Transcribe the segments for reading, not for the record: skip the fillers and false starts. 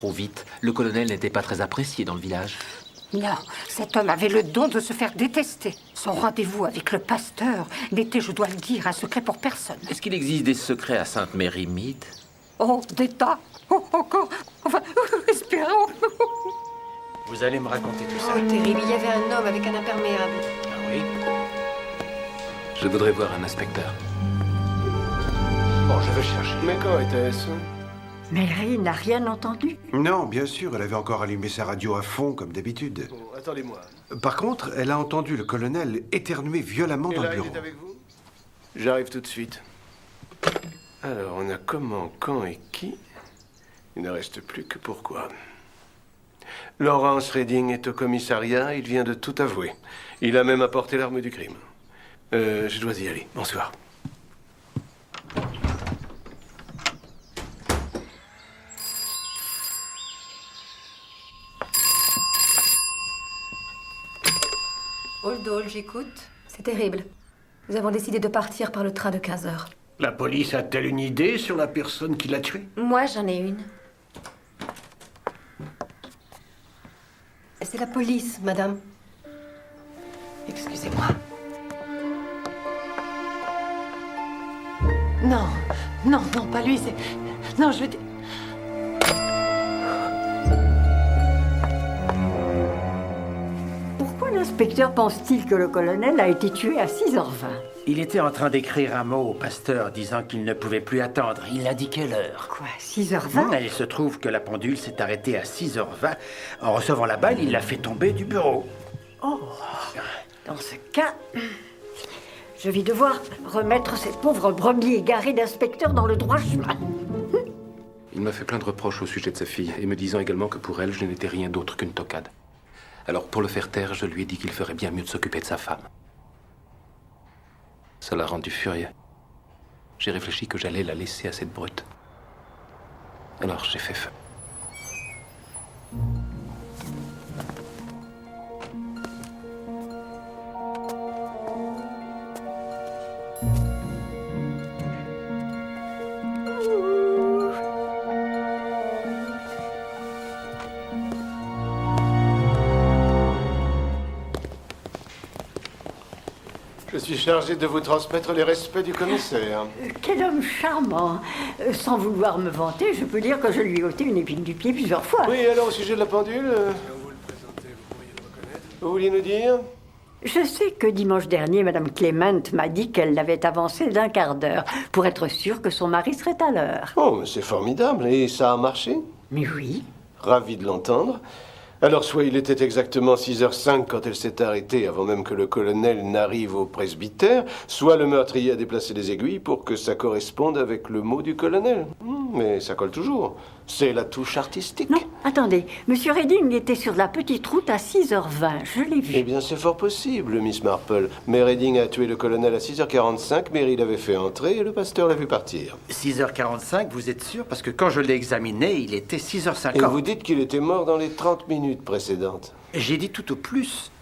Trop vite, le colonel n'était pas très apprécié dans le village. Non, cet homme avait le don de se faire détester. Son rendez-vous avec le pasteur n'était, je dois le dire, un secret pour personne. Est-ce qu'il existe des secrets à Sainte-Mary-Mead? Oh, des tas. Oh, encore. Enfin, espérons. Vous allez me raconter tout ça. Oh, terrible. Il y avait un homme avec un imperméable. Ah oui? Je voudrais voir un inspecteur. Bon, je vais chercher. Mais quand était-ce? Mary n'a rien entendu. Non, bien sûr, elle avait encore allumé sa radio à fond, comme d'habitude. Bon, attendez-moi. Par contre, elle a entendu le colonel éternuer violemment Et dans là, le il bureau. est avec vous? J'arrive tout de suite. Alors, on a comment, quand et qui? Il ne reste plus que pourquoi. Lawrence Redding est au commissariat, il vient de tout avouer. Il a même apporté l'arme du crime. Je dois y aller. Bonsoir. Hold all, j'écoute. C'est terrible. Nous avons décidé de partir par le train de 15 heures. La police a-t-elle une idée sur la personne qui l'a tué? Moi, j'en ai une. C'est la police, madame. Excusez-moi. Non, non, non, pas lui, c'est... Non, je veux dire... Pourquoi l'inspecteur pense-t-il que le colonel a été tué à 6h20? Il était en train d'écrire un mot au pasteur disant qu'il ne pouvait plus attendre. Il indiquait l'heure. Quoi, 6h20? Et il se trouve que la pendule s'est arrêtée à 6h20. En recevant la balle, il l'a fait tomber du bureau. Oh, dans ce cas, je vais devoir remettre ces pauvres brebis égarées d'inspecteur dans le droit chemin. Il m'a fait plein de reproches au sujet de sa fille, et me disant également que pour elle, je n'étais rien d'autre qu'une tocade. Alors, pour le faire taire, je lui ai dit qu'il ferait bien mieux de s'occuper de sa femme. Ça l'a rendu furieux. J'ai réfléchi que j'allais la laisser à cette brute. Alors, j'ai fait feu. Je suis chargé de vous transmettre les respects du commissaire. Quel homme charmant. Sans vouloir me vanter, je peux dire que je lui ai ôté une épine du pied plusieurs fois. Oui, alors au sujet de la pendule... Vous vouliez nous dire? Je sais que dimanche dernier, Madame Clement m'a dit qu'elle l'avait avancé d'un quart d'heure pour être sûre que son mari serait à l'heure. Oh, mais c'est formidable. Et ça a marché? Mais oui. Ravi de l'entendre. Alors, soit il était exactement 6h05 quand elle s'est arrêtée avant même que le colonel n'arrive au presbytère, soit le meurtrier a déplacé les aiguilles pour que ça corresponde avec le mot du colonel. Mais ça colle toujours. C'est la touche artistique. Non, attendez. Monsieur Redding était sur la petite route à 6h20. Je l'ai vu. Eh bien, c'est fort possible, Miss Marple. Mais Redding a tué le colonel à 6h45, Mary l'avait fait entrer et le pasteur l'a vu partir. 6h45, vous êtes sûr? Parce que quand je l'ai examiné, il était 6h50. Et vous dites qu'il était mort dans les 30 minutes précédentes. J'ai dit tout au plus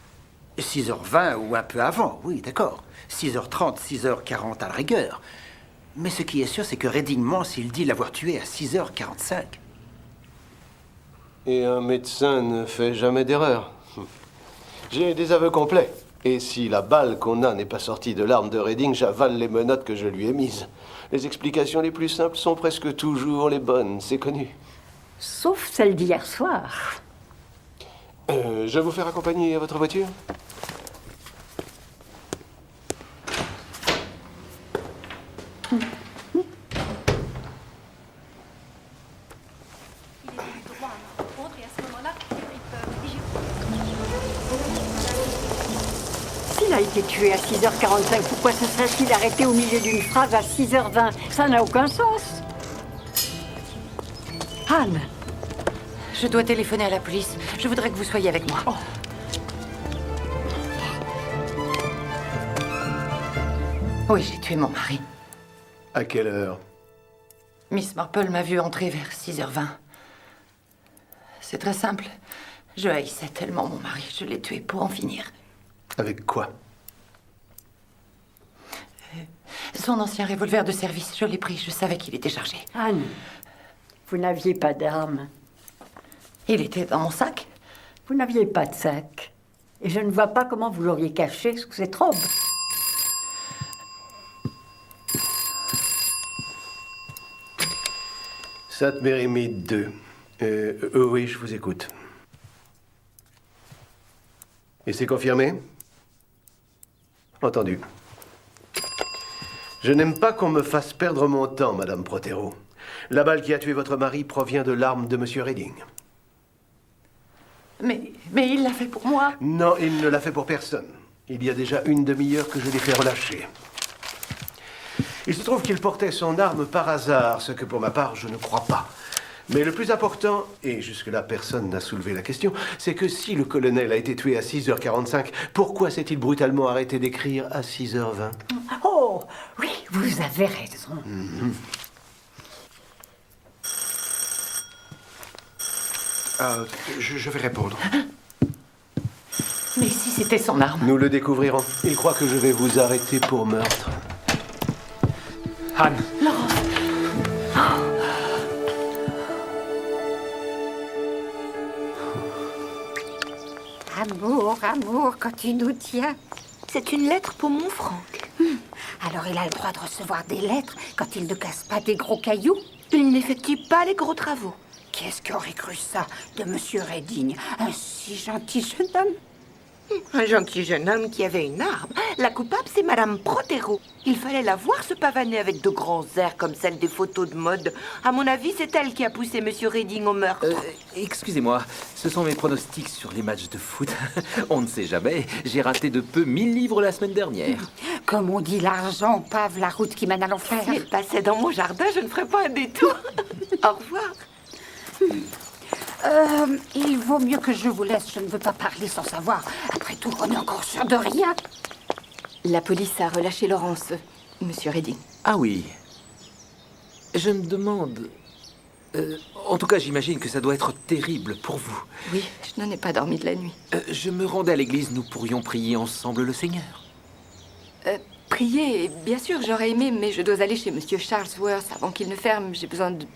6h20 ou un peu avant, oui, d'accord. 6h30, 6h40 à la rigueur. Mais ce qui est sûr, c'est que Redding ment s'il dit l'avoir tué à 6h45. Et un médecin ne fait jamais d'erreur. J'ai des aveux complets. Et si la balle qu'on a n'est pas sortie de l'arme de Redding, j'avale les menottes que je lui ai mises. Les explications les plus simples sont presque toujours les bonnes, c'est connu. Sauf celle d'hier soir. Je vous faire accompagner à votre voiture? S'il a été tué à 6h45, pourquoi se serait-il arrêté au milieu d'une phrase à 6h20? Ça n'a aucun sens. Anne, Je dois téléphoner à la police. Je voudrais que vous soyez avec moi. Oui, j'ai tué mon mari. À quelle heure? Miss Marple m'a vu entrer vers 6h20. C'est très simple. Je haïssais tellement mon mari. Je l'ai tué pour en finir. Avec quoi? Son ancien revolver de service, je l'ai pris. Je savais qu'il était chargé. Anne, vous n'aviez pas d'arme. Il était dans mon sac. Vous n'aviez pas de sac. Et je ne vois pas comment vous l'auriez caché sous cette robe. Sat Mérimide 2. Oui, je vous écoute. Et c'est confirmé? Entendu. Je n'aime pas qu'on me fasse perdre mon temps, Madame Protero. La balle qui a tué votre mari provient de l'arme de Monsieur Redding. Mais il l'a fait pour moi. Non, il ne l'a fait pour personne. Il y a déjà une demi-heure que je l'ai fait relâcher. Il se trouve qu'il portait son arme par hasard, ce que pour ma part, je ne crois pas. Mais le plus important, et jusque-là personne n'a soulevé la question, c'est que si le colonel a été tué à 6h45, pourquoi s'est-il brutalement arrêté d'écrire à 6h20? Oh, oui, vous avez raison. Je vais répondre. Mais si c'était son arme. Nous le découvrirons. Il croit que je vais vous arrêter pour meurtre. Han, Amour, amour, quand tu nous tiens. C'est une lettre pour mon Franck. Alors il a le droit de recevoir des lettres quand il ne casse pas des gros cailloux. Il n'effectue pas les gros travaux. Qu'est-ce qu'aurait cru ça de Monsieur Redding, un si gentil jeune homme? Un gentil jeune homme qui avait une arme. La coupable, c'est Madame Protero. Il fallait la voir se pavaner avec de grands airs comme celle des photos de mode. À mon avis, c'est elle qui a poussé Monsieur Redding au meurtre. Excusez-moi, ce sont mes pronostics sur les matchs de foot. On ne sait jamais. J'ai raté de peu 1000 livres la semaine dernière. Comme on dit, l'argent pave la route qui mène à l'enfer. Si elle passait dans mon jardin, je ne ferais pas un détour. Au revoir. Il vaut mieux que je vous laisse. Je ne veux pas parler sans savoir. Après tout, on est encore sûr de rien. La police a relâché Laurence, Monsieur Redding. Ah oui. Je me demande... en tout cas, j'imagine que ça doit être terrible pour vous. Oui, je n'en ai pas dormi de la nuit. Je me rendais à l'église, nous pourrions prier ensemble le Seigneur. Prier, bien sûr, j'aurais aimé, mais je dois aller chez Monsieur Charlesworth avant qu'il ne ferme. J'ai besoin de...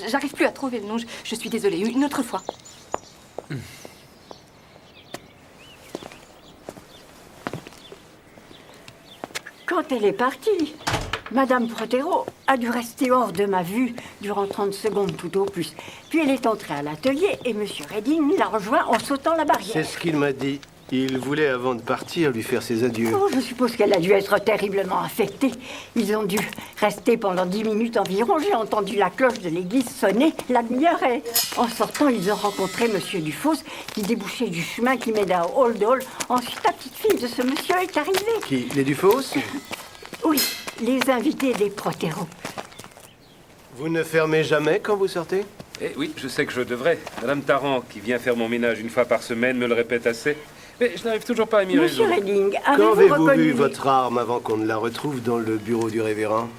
J'arrive plus à trouver le nom, je suis désolée. Une autre fois. Quand elle est partie, Madame Protero a dû rester hors de ma vue durant 30 secondes tout au plus. Puis elle est entrée à l'atelier et Monsieur Redding l'a rejoint en sautant la barrière. C'est ce qu'il m'a dit. Il voulait, avant de partir, lui faire ses adieux. Oh, je suppose qu'elle a dû être terriblement affectée. Ils ont dû rester pendant 10 minutes environ. J'ai entendu la cloche de l'église sonner. La demi-heure est... En sortant, ils ont rencontré Monsieur Dufosse, qui débouchait du chemin qui mène à Old Hall. Ensuite, la petite fille de ce monsieur est arrivée. Qui? Les Dufosse? Oui, les invités des Protero. Vous ne fermez jamais quand vous sortez? Eh oui, je sais que je devrais. Madame Tarrant, qui vient faire mon ménage une fois par semaine, me le répète assez. Mais je n'arrive toujours pas à m'y Monsieur résoudre. Redding, Quand avez-vous avez-vous reconnu... vu votre arme avant qu'on ne la retrouve dans le bureau du révérend?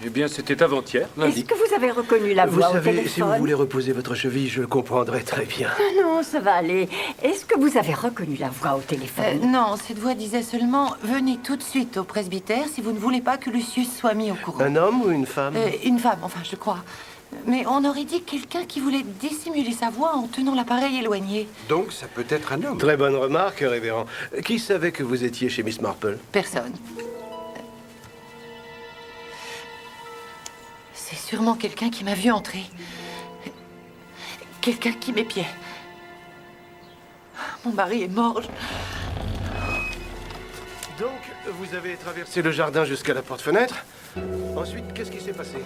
Eh bien, c'était avant-hier, Est-ce lundi. que vous avez reconnu la Vous voix au savez, téléphone? si vous voulez reposer votre cheville, je le comprendrai très bien. Ah non, ça va aller. Est-ce que vous avez reconnu la voix au téléphone? Non, cette voix disait seulement « Venez tout de suite au presbytère si vous ne voulez pas que Lucius soit mis au courant. » Un homme ou une femme? Une femme, enfin, je crois. Mais on aurait dit quelqu'un qui voulait dissimuler sa voix en tenant l'appareil éloigné. Donc, ça peut être un homme. Très bonne remarque, révérend. Qui savait que vous étiez chez Miss Marple? Personne. C'est sûrement quelqu'un qui m'a vu entrer. Quelqu'un qui m'épiait. Mon mari est mort. Donc, vous avez traversé le jardin jusqu'à la porte-fenêtre. Ensuite, qu'est-ce qui s'est passé?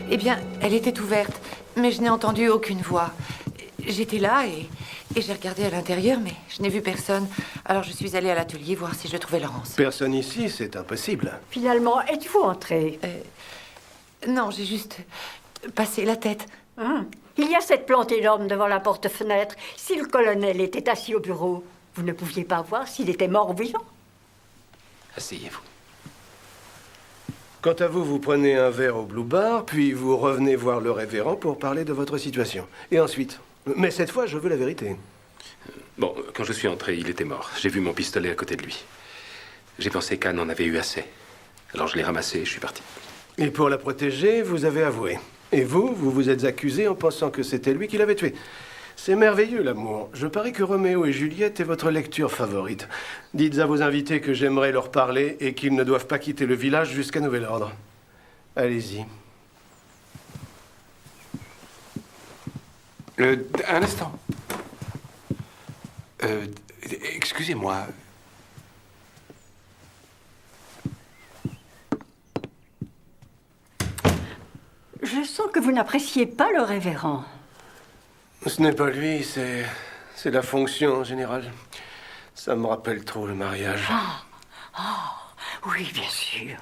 Eh bien, elle était ouverte, mais je n'ai entendu aucune voix. J'étais là et j'ai regardé à l'intérieur, mais je n'ai vu personne. Alors je suis allée à l'atelier voir si je trouvais Laurence. Personne ici, c'est impossible. Finalement, êtes-vous entré? Non, j'ai juste passé la tête. Il y a cette plante énorme devant la porte-fenêtre. Si le colonel était assis au bureau, vous ne pouviez pas voir s'il était mort ou vivant? Asseyez-vous. Quant à vous, vous prenez un verre au Blue Bar, puis vous revenez voir le révérend pour parler de votre situation. Et ensuite? Mais cette fois, je veux la vérité. Bon, quand je suis entré, il était mort. J'ai vu mon pistolet à côté de lui. J'ai pensé qu'Anne en avait eu assez. Alors je l'ai ramassé et je suis parti. Et pour la protéger, vous avez avoué. Et vous, vous vous êtes accusé en pensant que c'était lui qui l'avait tué. C'est merveilleux, l'amour. Je parie que Roméo et Juliette est votre lecture favorite. Dites à vos invités que j'aimerais leur parler et qu'ils ne doivent pas quitter le village jusqu'à nouvel ordre. Allez-y. Un instant. Excusez-moi. Je sens que vous n'appréciez pas le révérend. Ce n'est pas lui, c'est la fonction en général. Ça me rappelle trop le mariage. Oui, bien sûr.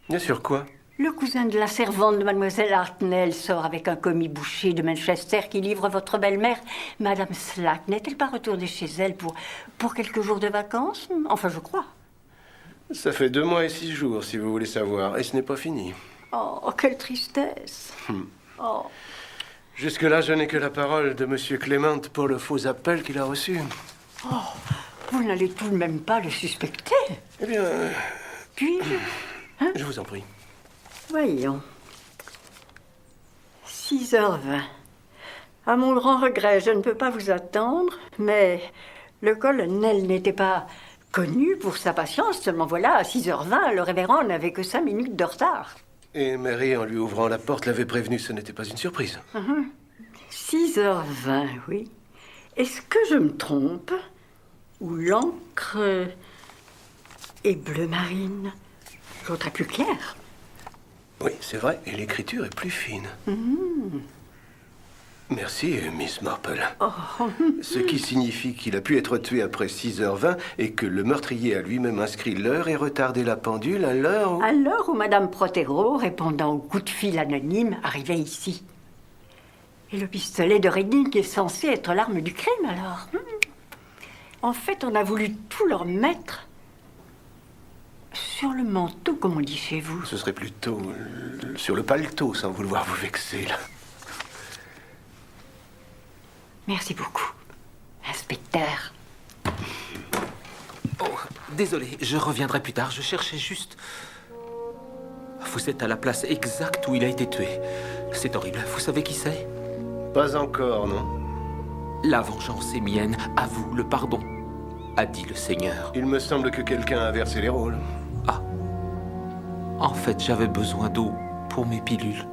Bien sûr quoi? Le cousin de la servante de mademoiselle Hartnell sort avec un commis boucher de Manchester qui livre votre belle-mère. Madame Slack n'est-elle pas retournée chez elle pour quelques jours de vacances? Enfin, je crois. Ça fait 2 mois et 6 jours, si vous voulez savoir, et ce n'est pas fini. Oh, quelle tristesse. Oh. Jusque-là, je n'ai que la parole de Monsieur Clément pour le faux appel qu'il a reçu. Oh, vous n'allez tout de même pas le suspecter? Eh bien... Puis-je? Je vous en prie. Voyons. 6h20. À mon grand regret, je ne peux pas vous attendre, mais le colonel n'était pas connu pour sa patience. Seulement voilà, à 6h20, le révérend n'avait que 5 minutes de retard. Et Mary, en lui ouvrant la porte, l'avait prévenu, ce n'était pas une surprise. 6h20, oui. Est-ce que je me trompe? Ou l'encre est bleu marine? L'autre est plus claire. Oui, c'est vrai, et l'écriture est plus fine. Merci, Miss Marple. Ce qui signifie qu'il a pu être tué après 6h20 et que le meurtrier a lui-même inscrit l'heure et retardé la pendule à l'heure où... À l'heure où Madame Protero, répondant au coup de fil anonyme, arrivait ici. Et le pistolet de Redding est censé être l'arme du crime, alors. En fait, on a voulu tout leur mettre sur le manteau, comme on dit chez vous. Ce serait plutôt sur le paletot, sans vouloir vous vexer, là. Merci beaucoup, inspecteur. Oh, désolé, je reviendrai plus tard. Je cherchais juste... Vous êtes à la place exacte où il a été tué. C'est horrible. Vous savez qui c'est? Pas encore, non? La vengeance est mienne, à vous le pardon, a dit le Seigneur. Il me semble que quelqu'un a inversé les rôles. Ah. En fait, j'avais besoin d'eau pour mes pilules.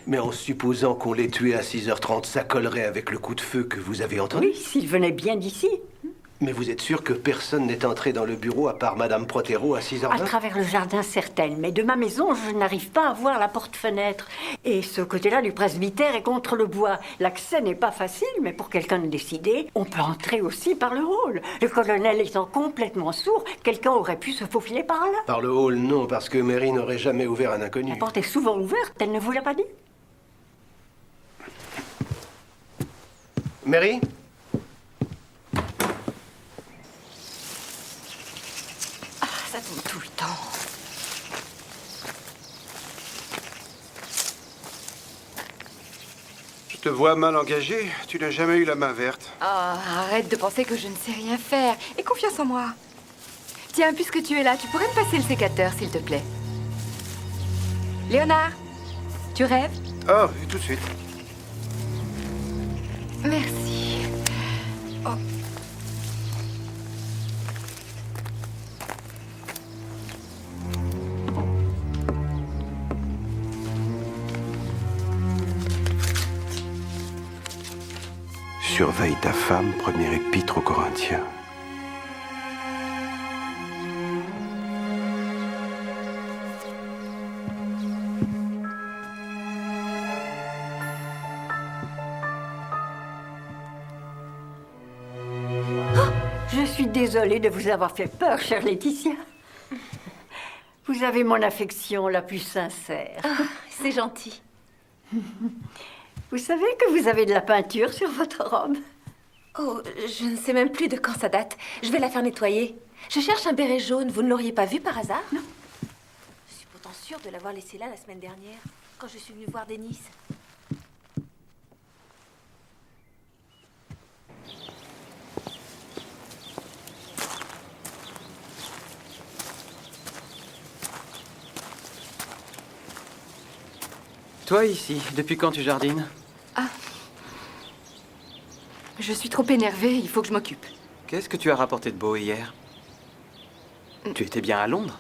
Mais en supposant qu'on l'ait tué à 6h30, ça collerait avec le coup de feu que vous avez entendu? Oui, s'il venait bien d'ici. Mais vous êtes sûr que personne n'est entré dans le bureau à part Madame Protero à 6h20? À travers le jardin, certaine. Mais de ma maison, je n'arrive pas à voir la porte-fenêtre. Et ce côté-là du presbytère est contre le bois. L'accès n'est pas facile, mais pour quelqu'un de décidé, on peut entrer aussi par le hall. Le colonel étant complètement sourd, quelqu'un aurait pu se faufiler par là. Par le hall, non, parce que Mary n'aurait jamais ouvert un inconnu. La porte est souvent ouverte, elle ne vous l'a pas dit? Mary? Ça tombe tout le temps. Je te vois mal engagé. Tu n'as jamais eu la main verte. Oh, arrête de penser que je ne sais rien faire. Aie confiance en moi. Tiens, puisque tu es là, tu pourrais me passer le sécateur, s'il te plaît. Léonard, tu rêves? Oh, et tout de suite. Merci. Oh. Surveille ta femme, premier épître aux Corinthiens. Je suis désolée de vous avoir fait peur, chère Laetitia. Vous avez mon affection la plus sincère. Oh, c'est gentil. Vous savez que vous avez de la peinture sur votre robe? Oh, je ne sais même plus de quand ça date. Je vais la faire nettoyer. Je cherche un béret jaune. Vous ne l'auriez pas vu par hasard? Non. Je suis pourtant sûre de l'avoir laissé là la semaine dernière, quand je suis venue voir Denis. Toi ici, depuis quand tu jardines? Je suis trop énervée, il faut que je m'occupe. Qu'est-ce que tu as rapporté de beau hier? Tu étais bien à Londres?